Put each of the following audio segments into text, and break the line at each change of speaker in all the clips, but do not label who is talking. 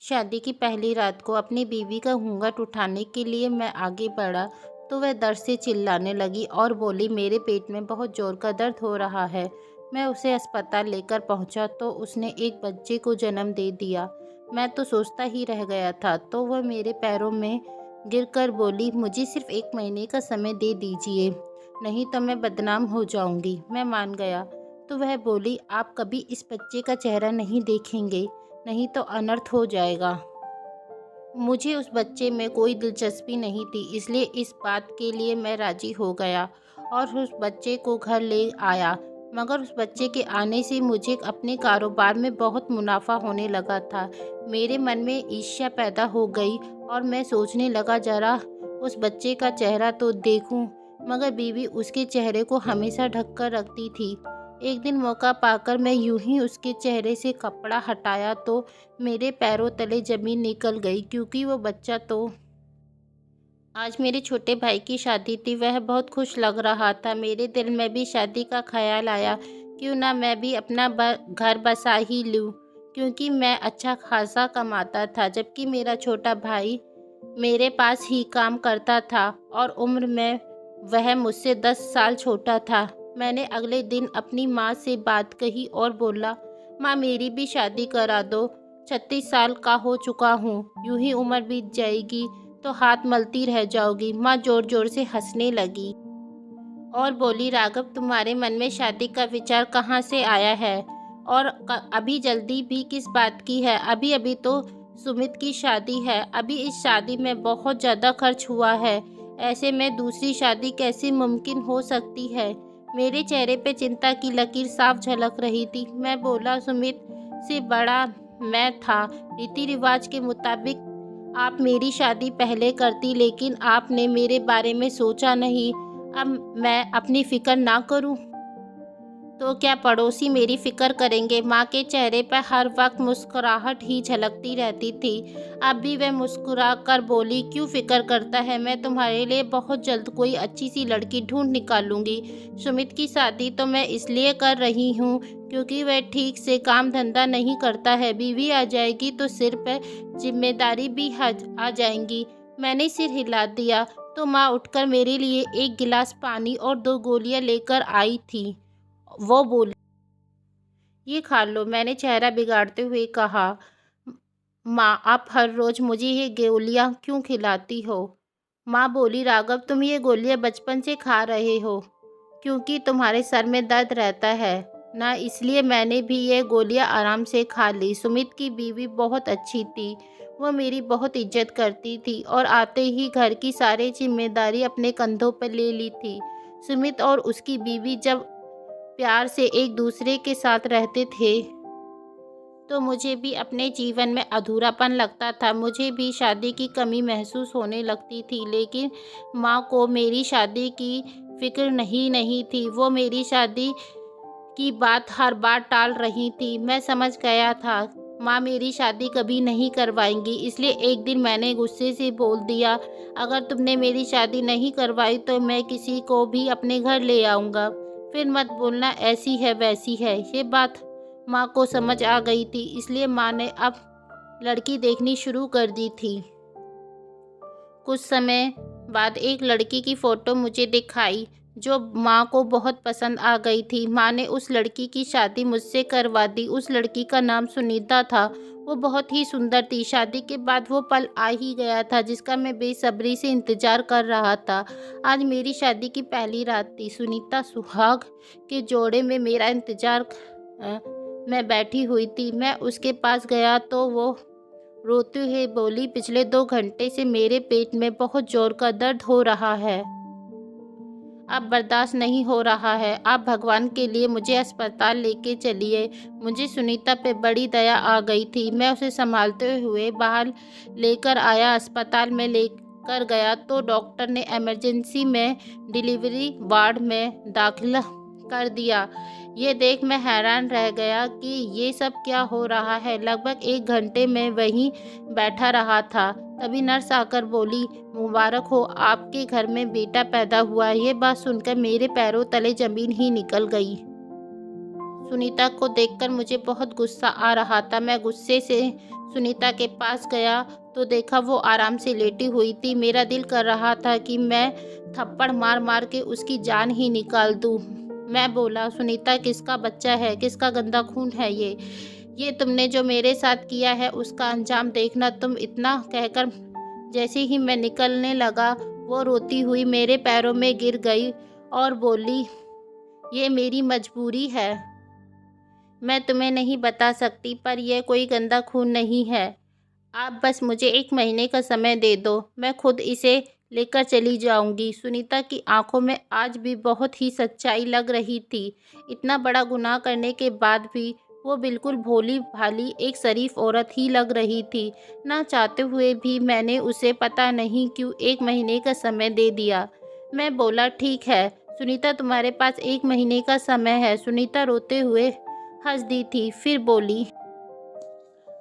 शादी की पहली रात को अपनी बीवी का घूंघट उठाने के लिए मैं आगे बढ़ा तो वह दर्द से चिल्लाने लगी और बोली, मेरे पेट में बहुत जोर का दर्द हो रहा है। मैं उसे अस्पताल लेकर पहुंचा तो उसने एक बच्चे को जन्म दे दिया। मैं तो सोचता ही रह गया था तो वह मेरे पैरों में गिरकर बोली, मुझे सिर्फ 1 महीने का समय दे दीजिए, नहीं तो मैं बदनाम हो जाऊंगी। मैं मान गया तो वह बोली, आप कभी इस बच्चे का चेहरा नहीं देखेंगे, नहीं तो अनर्थ हो जाएगा। मुझे उस बच्चे में कोई दिलचस्पी नहीं थी, इसलिए इस बात के लिए मैं राजी हो गया और उस बच्चे को घर ले आया। मगर उस बच्चे के आने से मुझे अपने कारोबार में बहुत मुनाफा होने लगा था। मेरे मन में ईर्ष्या पैदा हो गई और मैं सोचने लगा, जरा उस बच्चे का चेहरा तो देखूं। मगर बीवी उसके चेहरे को हमेशा ढक कर रखती थी। एक दिन मौका पाकर मैं यूं ही उसके चेहरे से कपड़ा हटाया तो मेरे पैरों तले ज़मीन निकल गई, क्योंकि वो बच्चा तो आज मेरे छोटे भाई की शादी थी। वह बहुत खुश लग रहा था। मेरे दिल में भी शादी का ख्याल आया, क्यों ना मैं भी अपना घर बसा ही लूँ, क्योंकि मैं अच्छा खासा कमाता था, जबकि मेरा छोटा भाई मेरे पास ही काम करता था और उम्र में वह मुझसे 10 साल छोटा था। मैंने अगले दिन अपनी माँ से बात कही और बोला, माँ मेरी भी शादी करा दो, 36 साल का हो चुका हूँ, यूं ही उम्र बीत जाएगी तो हाथ मलती रह जाओगी। माँ जोर जोर से हंसने लगी और बोली, राघव तुम्हारे मन में शादी का विचार कहाँ से आया है, और अभी जल्दी भी किस बात की है? अभी अभी तो सुमित की शादी है, अभी इस शादी में बहुत ज़्यादा खर्च हुआ है, ऐसे में दूसरी शादी कैसे मुमकिन हो सकती है? मेरे चेहरे पे चिंता की लकीर साफ झलक रही थी। मैं बोला, सुमित से बड़ा मैं था, रीति रिवाज के मुताबिक आप मेरी शादी पहले करती, लेकिन आपने मेरे बारे में सोचा नहीं। अब मैं अपनी फिक्र ना करूं तो क्या पड़ोसी मेरी फिक्र करेंगे? माँ के चेहरे पर हर वक्त मुस्कुराहट ही झलकती रहती थी। अब भी वह मुस्कुरा कर बोली, क्यों फिक्र करता है, मैं तुम्हारे लिए बहुत जल्द कोई अच्छी सी लड़की ढूंढ निकालूंगी। सुमित की शादी तो मैं इसलिए कर रही हूँ क्योंकि वह ठीक से काम धंधा नहीं करता है। बीवी आ जाएगी तो सिर पर जिम्मेदारी भी आ जाएंगी। मैंने सिर हिला दिया तो माँ उठकर मेरे लिए एक गिलास पानी और 2 गोलियां लेकर आई थी। वो बोली, ये खा लो। मैंने चेहरा बिगाड़ते हुए कहा, माँ आप हर रोज मुझे ये गोलियां क्यों खिलाती हो? माँ बोली, राघव तुम ये गोलियां बचपन से खा रहे हो क्योंकि तुम्हारे सर में दर्द रहता है ना, इसलिए मैंने भी ये गोलियां आराम से खा ली। सुमित की बीवी बहुत अच्छी थी, वो मेरी बहुत इज्जत करती थी और आते ही घर की सारी जिम्मेदारी अपने कंधों पर ले ली थी। सुमित और उसकी बीवी जब प्यार से एक दूसरे के साथ रहते थे तो मुझे भी अपने जीवन में अधूरापन लगता था। मुझे भी शादी की कमी महसूस होने लगती थी, लेकिन माँ को मेरी शादी की फिक्र नहीं थी। वो मेरी शादी की बात हर बार टाल रही थी। मैं समझ गया था माँ मेरी शादी कभी नहीं करवाएंगी, इसलिए एक दिन मैंने गुस्से से बोल दिया, अगर तुमने मेरी शादी नहीं करवाई तो मैं किसी को भी अपने घर ले आऊँगा, फिर मत बोलना ऐसी है वैसी है। ये बात माँ को समझ आ गई थी, इसलिए माँ ने अब लड़की देखनी शुरू कर दी थी। कुछ समय बाद एक लड़की की फ़ोटो मुझे दिखाई जो माँ को बहुत पसंद आ गई थी। माँ ने उस लड़की की शादी मुझसे करवा दी। उस लड़की का नाम सुनीता था। वो बहुत ही सुंदर थी। शादी के बाद वो पल आ ही गया था जिसका मैं बेसब्री से इंतज़ार कर रहा था। आज मेरी शादी की पहली रात थी। सुनीता सुहाग के जोड़े में मेरा इंतज़ार मैं बैठी हुई थी। मैं उसके पास गया तो वो रोते हुए बोली, पिछले 2 घंटे से मेरे पेट में बहुत जोर का दर्द हो रहा है, अब बर्दाश्त नहीं हो रहा है, आप भगवान के लिए मुझे अस्पताल लेके चलिए। मुझे सुनीता पे बड़ी दया आ गई थी। मैं उसे संभालते हुए बाहर लेकर आया। अस्पताल में लेकर गया तो डॉक्टर ने इमरजेंसी में डिलीवरी वार्ड में दाखिला कर दिया। ये देख मैं हैरान रह गया कि ये सब क्या हो रहा है। लगभग 1 घंटे में वहीं बैठा रहा था। तभी नर्स आकर बोली, मुबारक हो, आपके घर में बेटा पैदा हुआ है। ये बात सुनकर मेरे पैरों तले जमीन ही निकल गई। सुनीता को देखकर मुझे बहुत गुस्सा आ रहा था। मैं गुस्से से सुनीता के पास गया तो देखा वो आराम से लेटी हुई थी। मेरा दिल कर रहा था कि मैं थप्पड़ मार मार के उसकी जान ही निकाल दूँ। मैं बोला, सुनीता किसका बच्चा है, किसका गंदा खून है ये तुमने जो मेरे साथ किया है उसका अंजाम देखना। तुम इतना कहकर जैसे ही मैं निकलने लगा वो रोती हुई मेरे पैरों में गिर गई और बोली, ये मेरी मजबूरी है, मैं तुम्हें नहीं बता सकती, पर यह कोई गंदा खून नहीं है। आप बस मुझे 1 महीने का समय दे दो, मैं खुद इसे लेकर चली जाऊंगी। सुनीता की आंखों में आज भी बहुत ही सच्चाई लग रही थी। इतना बड़ा गुनाह करने के बाद भी वो बिल्कुल भोली भाली एक शरीफ औरत ही लग रही थी। ना चाहते हुए भी मैंने उसे पता नहीं क्यों 1 महीने का समय दे दिया। मैं बोला, ठीक है सुनीता, तुम्हारे पास 1 महीने का समय है। सुनीता रोते हुए हंस दी थी, फिर बोली,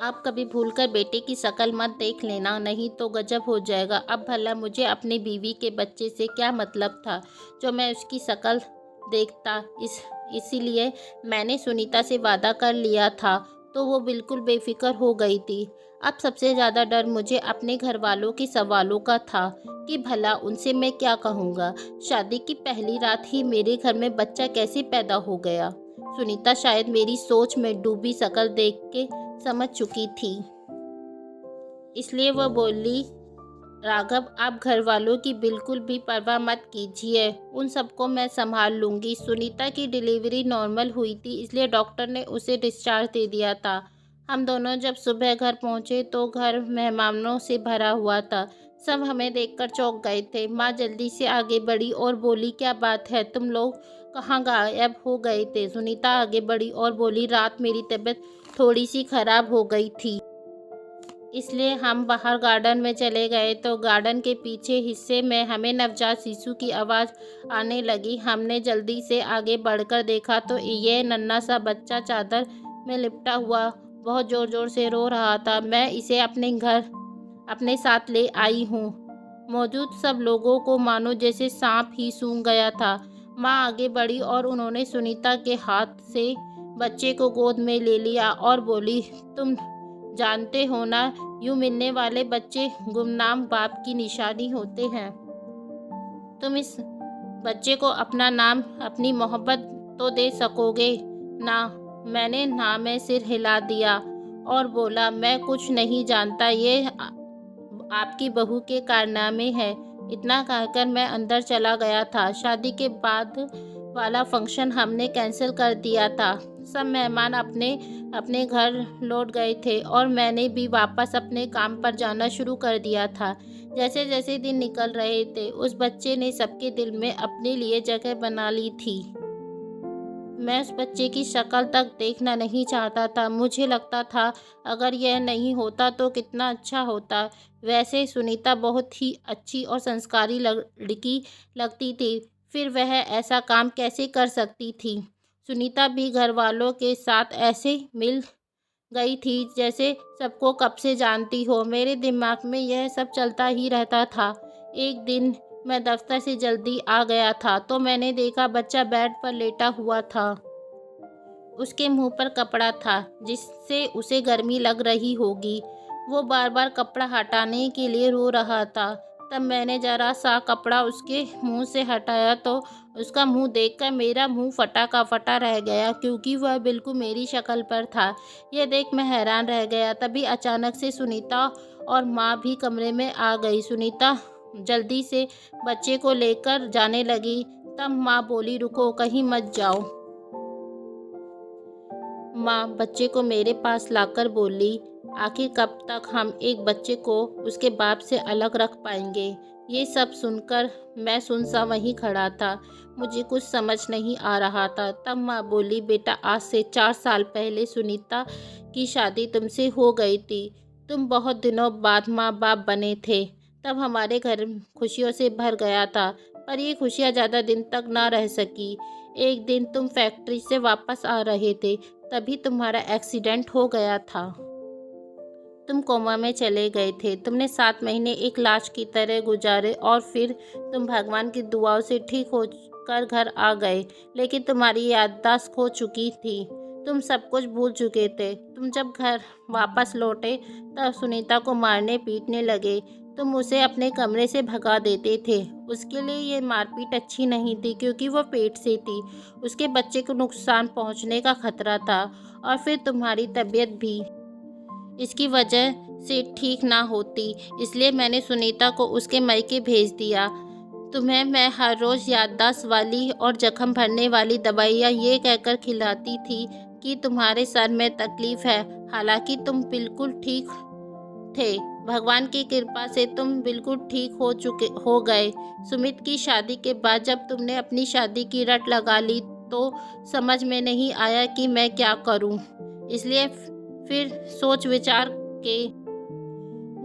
आप कभी भूलकर बेटे की शक्ल मत देख लेना, नहीं तो गजब हो जाएगा। अब भला मुझे अपनी बीवी के बच्चे से क्या मतलब था जो मैं उसकी शक्ल देखता। इसीलिए मैंने सुनीता से वादा कर लिया था, तो वो बिल्कुल बेफिक्र हो गई थी। अब सबसे ज़्यादा डर मुझे अपने घर वालों के सवालों का था कि भला उनसे मैं क्या कहूँगा। शादी की पहली रात ही मेरे घर में बच्चा कैसे पैदा हो गया। सुनीता शायद मेरी सोच में डूबी शक्ल देख के समझ चुकी थी, इसलिए वह बोली, राघव आप घर वालों की बिल्कुल भी परवाह मत कीजिए, उन सबको मैं संभाल लूँगी। सुनीता की डिलीवरी नॉर्मल हुई थी, इसलिए डॉक्टर ने उसे डिस्चार्ज दे दिया था। हम दोनों जब सुबह घर पहुँचे तो घर मेहमानों से भरा हुआ था। सब हमें देखकर चौंक गए थे। माँ जल्दी से आगे बढ़ी और बोली, क्या बात है, तुम लोग कहाँ गायब हो गए थे। सुनीता आगे बढ़ी और बोली, रात मेरी तबीयत थोड़ी सी खराब हो गई थी, इसलिए हम बाहर गार्डन में चले गए तो गार्डन के पीछे हिस्से में हमें नवजात शिशु की आवाज़ आने लगी। हमने जल्दी से आगे बढ़कर देखा तो ये नन्हा सा बच्चा चादर में लिपटा हुआ बहुत ज़ोर ज़ोर से रो रहा था। मैं इसे अपने घर अपने साथ ले आई हूँ। मौजूद सब लोगों को मानो जैसे सांप ही सूंघ गया था। माँ आगे बढ़ी और उन्होंने सुनीता के हाथ से बच्चे को गोद में ले लिया और बोली, तुम जानते हो ना, यूं मिलने वाले बच्चे गुमनाम बाप की निशानी होते हैं। तुम इस बच्चे को अपना नाम, अपनी मोहब्बत तो दे सकोगे ना। मैंने ना में सिर हिला दिया और बोला, मैं कुछ नहीं जानता, ये आपकी बहू के कारनामे हैं। इतना कहकर मैं अंदर चला गया था। शादी के बाद वाला फंक्शन हमने कैंसिल कर दिया था। सब मेहमान अपने अपने घर लौट गए थे और मैंने भी वापस अपने काम पर जाना शुरू कर दिया था। जैसे जैसे दिन निकल रहे थे उस बच्चे ने सबके दिल में अपने लिए जगह बना ली थी। मैं उस बच्चे की शक्ल तक देखना नहीं चाहता था। मुझे लगता था अगर यह नहीं होता तो कितना अच्छा होता। वैसे सुनीता बहुत ही अच्छी और संस्कारी लड़की लगती थी, फिर वह ऐसा काम कैसे कर सकती थी। सुनीता भी घर वालों के साथ ऐसे मिल गई थी जैसे सबको कब से जानती हो। मेरे दिमाग में यह सब चलता ही रहता था। एक दिन मैं दफ्तर से जल्दी आ गया था तो मैंने देखा बच्चा बेड पर लेटा हुआ था। उसके मुंह पर कपड़ा था जिससे उसे गर्मी लग रही होगी। वो बार बार कपड़ा हटाने के लिए रो रहा था। तब मैंने जरा सा कपड़ा उसके मुंह से हटाया तो उसका मुंह देखकर मेरा मुंह फटा का फटा रह गया, क्योंकि वह बिल्कुल मेरी शक्ल पर था। यह देख मैं हैरान रह गया। तभी अचानक से सुनीता और माँ भी कमरे में आ गई। सुनीता जल्दी से बच्चे को लेकर जाने लगी। तब माँ बोली, रुको, कहीं मत जाओ। माँ बच्चे को मेरे पास लाकर बोली, आखिर कब तक हम एक बच्चे को उसके बाप से अलग रख पाएंगे। ये सब सुनकर मैं सुनसा वहीं खड़ा था। मुझे कुछ समझ नहीं आ रहा था। तब माँ बोली, बेटा, आज से 4 साल पहले सुनीता की शादी तुमसे हो गई थी। तुम बहुत दिनों बाद माँ बाप बने थे। तब हमारे घर खुशियों से भर गया था, पर ये खुशियाँ ज़्यादा दिन तक ना रह सकी। एक दिन तुम फैक्ट्री से वापस आ रहे थे, तभी तुम्हारा एक्सीडेंट हो गया था। तुम कोमा में चले गए थे। तुमने 7 महीने एक लाश की तरह गुजारे और फिर तुम भगवान की दुआओं से ठीक होकर घर आ गए, लेकिन तुम्हारी याददाश्त खो चुकी थी। तुम सब कुछ भूल चुके थे। तुम जब घर वापस लौटे तब सुनीता को मारने पीटने लगे। तुम उसे अपने कमरे से भगा देते थे। उसके लिए ये मारपीट अच्छी नहीं थी क्योंकि वो पेट से थी। उसके बच्चे को नुकसान पहुंचने का खतरा था और फिर तुम्हारी तबीयत भी इसकी वजह से ठीक ना होती। इसलिए मैंने सुनीता को उसके मायके भेज दिया। तुम्हें मैं हर रोज़ याददाश्त वाली और जख्म भरने वाली दवाइयाँ ये कहकर खिलाती थी कि तुम्हारे सर में तकलीफ़ है। हालांकि तुम बिल्कुल ठीक थे। भगवान की कृपा से तुम बिल्कुल ठीक हो गए। सुमित की शादी के बाद जब तुमने अपनी शादी की रट लगा ली तो समझ में नहीं आया कि मैं क्या करूं। इसलिए फिर सोच विचार के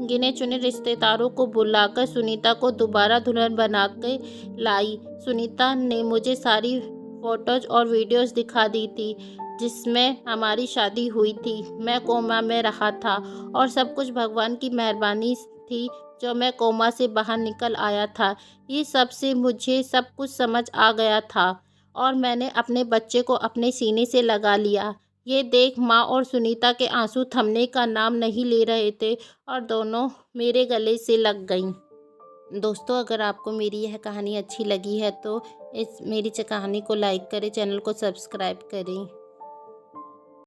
गिने चुने रिश्तेदारों को बुलाकर सुनीता को दोबारा दुल्हन बना के लाई। सुनीता ने मुझे सारी फोटोज और वीडियोस दिखा दी थी जिसमें हमारी शादी हुई थी। मैं कोमा में रहा था और सब कुछ भगवान की मेहरबानी थी जो मैं कोमा से बाहर निकल आया था। ये सब से मुझे सब कुछ समझ आ गया था और मैंने अपने बच्चे को अपने सीने से लगा लिया। ये देख माँ और सुनीता के आंसू थमने का नाम नहीं ले रहे थे और दोनों मेरे गले से लग गईं। दोस्तों, अगर आपको मेरी यह कहानी अच्छी लगी है तो इस मेरी कहानी को लाइक करें, चैनल को सब्सक्राइब करें।